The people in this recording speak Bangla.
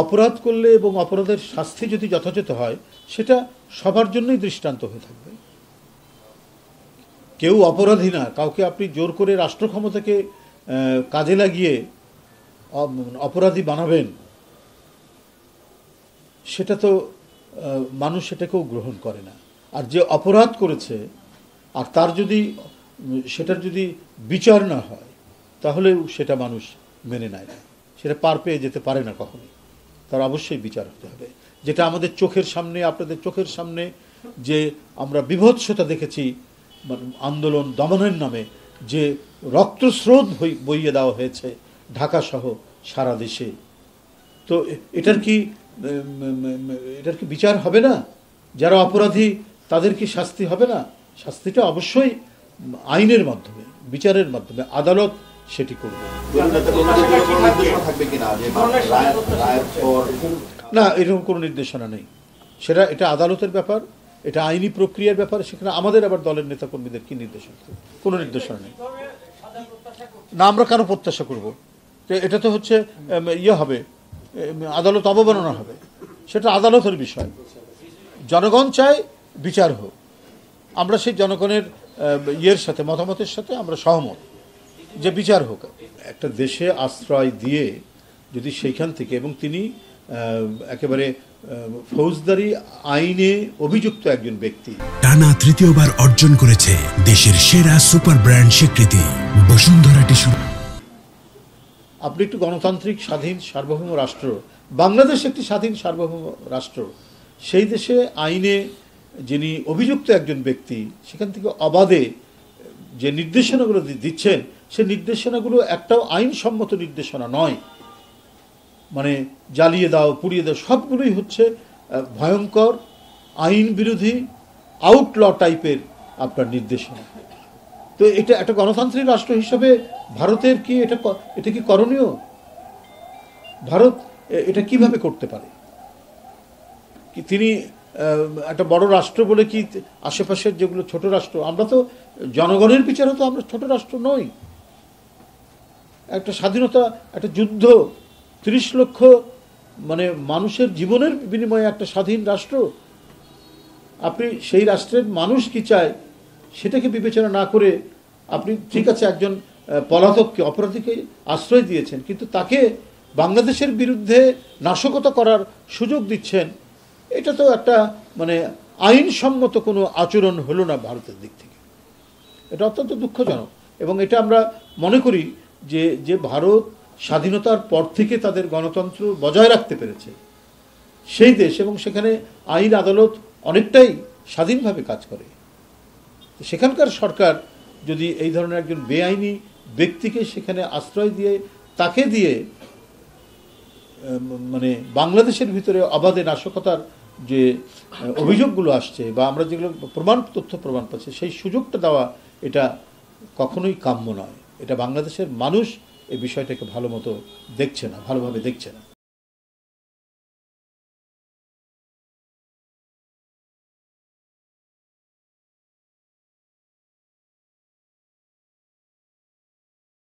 অপরাধ করলে এবং অপরাধের শাস্তি যদি যথাযথ হয় সেটা সবার জন্যই দৃষ্টান্ত হয়ে থাকবে। কেউ অপরাধী না, কাউকে আপনি জোর করে রাষ্ট্র ক্ষমতাকে কাজে লাগিয়ে অপরাধী বানাবেন, সেটা তো মানুষ সেটাকেও গ্রহণ করে না। আর যে অপরাধ করেছে আর তার যদি সেটার যদি বিচার না হয় তাহলেও সেটা মানুষ মেনে নেয় না, সেটা পার পেয়ে যেতে পারে না কখনোই। তার অবশ্যই বিচার হতে হবে। যেটা আমাদের চোখের সামনে, আপনাদের চোখের সামনে যে আমরা বিভৎসতা দেখেছি আন্দোলন দমনের নামে, যে রক্তস্রোত বইয়ে দেওয়া হয়েছে ঢাকা সহ সারা দেশে, তো এটার কি বিচার হবে না? যারা অপরাধী তাদের কি শাস্তি হবে না? শাস্তিটা অবশ্যই আইনের মাধ্যমে, বিচারের মাধ্যমে আদালত সেটি করবে। না, এরকম কোনো নির্দেশনা নেই। এটা আদালতের ব্যাপার, এটা আইনি প্রক্রিয়ার ব্যাপার। সেখানে আমাদের আবার দলের নেতাকর্মীদের কি নির্দেশনা? কোনো নির্দেশনা নেই। না, আমরা কেন প্রত্যাশা করব? এটা তো হচ্ছে হবে, আদালত অবমাননা হবে, সেটা আদালতের বিষয়। জনগণ চায় বিচার হোক, আমরা সেই জনগণের সাথে, মতামতের সাথে আমরা সহমত যে বিচার হোক। একটা দেশে আশ্রয় দিয়ে যদি সেইখান থেকে, এবং তিনি একেবারে ফৌজদারি আইনে অভিযুক্ত একজন ব্যক্তি, টানা তৃতীয়বার অর্জন করেছে দেশের সেরা সুপার ব্র্যান্ড স্বীকৃতি বসুন্ধরা টিস্যু। আপনি একটু গণতান্ত্রিক স্বাধীন সার্বভৌম রাষ্ট্র, বাংলাদেশ একটি স্বাধীন সার্বভৌম রাষ্ট্র, সেই দেশে আইনে যিনি অভিযুক্ত একজন ব্যক্তি, সেখান থেকে অবাধে যে নির্দেশনাগুলো দিচ্ছেন, সেই নির্দেশনাগুলো একটাও আইনসম্মত নির্দেশনা নয়। মানে জ্বালিয়ে দাও, পুড়িয়ে দাও, সবগুলোই হচ্ছে ভয়ঙ্কর আইন বিরোধী আউটল টাইপের আপনার নির্দেশনা। তো এটা একটা গণতান্ত্রিক রাষ্ট্র হিসাবে ভারতের কি এটা কি করণীয়? ভারত এটা কিভাবে করতে পারে? কি তিনি একটা বড় রাষ্ট্র বলে কি আশেপাশের যেগুলো ছোট রাষ্ট্র, আমরা তো জনগণের বিচারে তো আমরা ছোট রাষ্ট্র নই। একটা স্বাধীনতা, একটা যুদ্ধ, 30 লক্ষ মানে মানুষের জীবনের বিনিময়ে একটা স্বাধীন রাষ্ট্র। আপনি সেই রাষ্ট্রের মানুষ কি চায় সেটাকে বিবেচনা না করে আপনি, ঠিক আছে, একজন পলাতককে, অপরাধীকে আশ্রয় দিয়েছেন, কিন্তু তাকে বাংলাদেশের বিরুদ্ধে নাশকতা করার সুযোগ দিচ্ছেন। এটা তো একটা মানে আইনসম্মত কোনো আচরণ হলো না ভারতের দিক থেকে। এটা অত্যন্ত দুঃখজনক। এবং এটা আমরা মনে করি যে ভারত স্বাধীনতার পর থেকে তাদের গণতন্ত্র বজায় রাখতে পেরেছে সেই দেশ, এবং সেখানে আইন আদালত অনেকটাই স্বাধীনভাবে কাজ করে। সেখানকার সরকার যদি এই ধরনের একজন বেআইনি ব্যক্তিকে সেখানে আশ্রয় দিয়ে, তাকে দিয়ে মানে বাংলাদেশের ভিতরে অবাধে নাশকতার যে অভিযোগগুলো আসছে, বা আমরা যেগুলো তথ্য প্রমাণ পাচ্ছি, সেই সুযোগটা দেওয়া এটা কখনোই কাম্য নয়। এটা বাংলাদেশের মানুষ এই বিষয়টাকে ভালোভাবে দেখছে না।